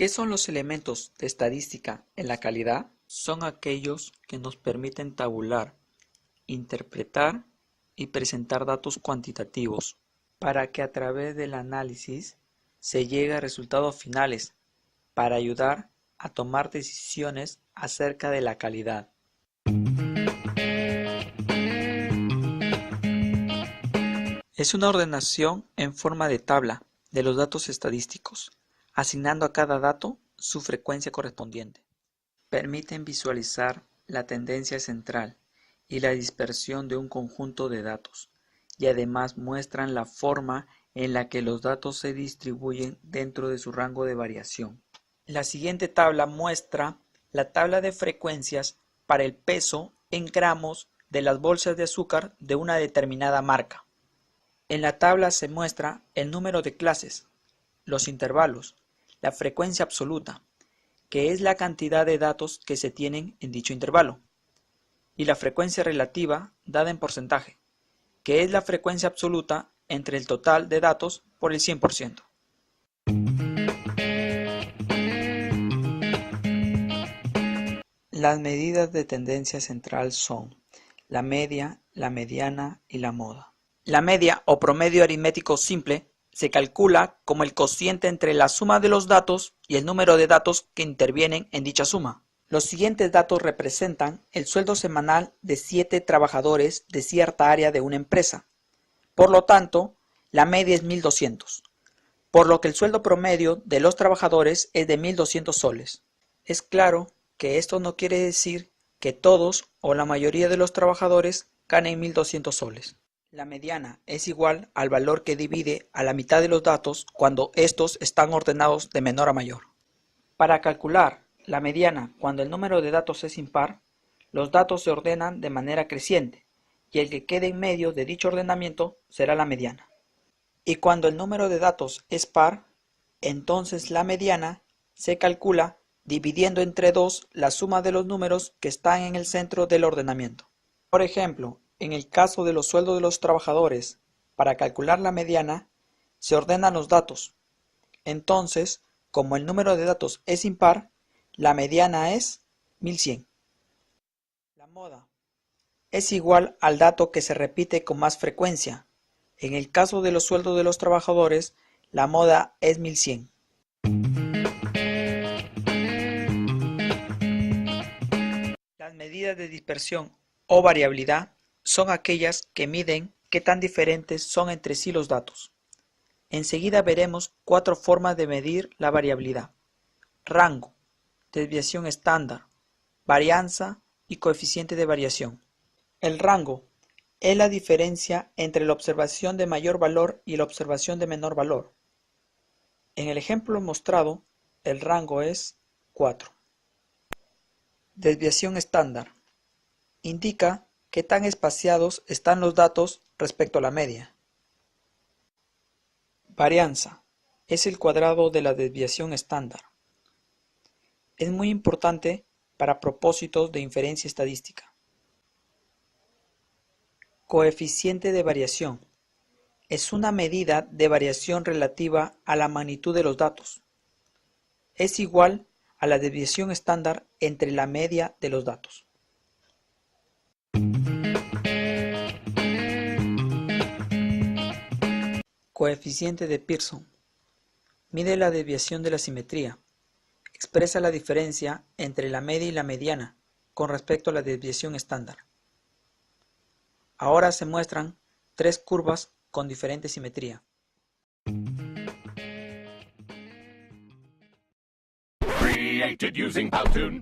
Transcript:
¿Qué son los elementos de estadística en la calidad? Son aquellos que nos permiten tabular, interpretar y presentar datos cuantitativos para que a través del análisis se llegue a resultados finales para ayudar a tomar decisiones acerca de la calidad. Es una ordenación en forma de tabla de los datos estadísticos, asignando a cada dato su frecuencia correspondiente. Permiten visualizar la tendencia central y la dispersión de un conjunto de datos, y además muestran la forma en la que los datos se distribuyen dentro de su rango de variación. La siguiente tabla muestra la tabla de frecuencias para el peso en gramos de las bolsas de azúcar de una determinada marca. En la tabla se muestra el número de clases, los intervalos, la frecuencia absoluta, que es la cantidad de datos que se tienen en dicho intervalo, y la frecuencia relativa dada en porcentaje, que es la frecuencia absoluta entre el total de datos por el 100%. Las medidas de tendencia central son la media, la mediana y la moda. La media o promedio aritmético simple se calcula como el cociente entre la suma de los datos y el número de datos que intervienen en dicha suma. Los siguientes datos representan el sueldo semanal de 7 trabajadores de cierta área de una empresa. Por lo tanto, la media es 1.200, por lo que el sueldo promedio de los trabajadores es de 1.200 soles. Es claro que esto no quiere decir que todos o la mayoría de los trabajadores ganen 1.200 soles. La mediana es igual al valor que divide a la mitad de los datos cuando estos están ordenados de menor a mayor. Para calcular la mediana cuando el número de datos es impar, los datos se ordenan de manera creciente y el que quede en medio de dicho ordenamiento será la mediana. Y cuando el número de datos es par, entonces la mediana se calcula dividiendo entre 2 la suma de los números que están en el centro del ordenamiento. Por ejemplo, en el caso de los sueldos de los trabajadores, para calcular la mediana, se ordenan los datos. Entonces, como el número de datos es impar, la mediana es 1100. La moda es igual al dato que se repite con más frecuencia. En el caso de los sueldos de los trabajadores, la moda es 1100. Las medidas de dispersión o variabilidad son aquellas que miden qué tan diferentes son entre sí los datos. Enseguida veremos 4 formas de medir la variabilidad: rango, desviación estándar, varianza y coeficiente de variación. El rango es la diferencia entre la observación de mayor valor y la observación de menor valor. En el ejemplo mostrado, el rango es 4. Desviación estándar indica qué tan espaciados están los datos respecto a la media. Varianza es el cuadrado de la desviación estándar. Es muy importante para propósitos de inferencia estadística. Coeficiente de variación es una medida de variación relativa a la magnitud de los datos. Es igual a la desviación estándar entre la media de los datos. Coeficiente de Pearson mide la desviación de la simetría. Expresa la diferencia entre la media y la mediana con respecto a la desviación estándar. Ahora se muestran 3 curvas con diferente simetría. Created using Powtoon.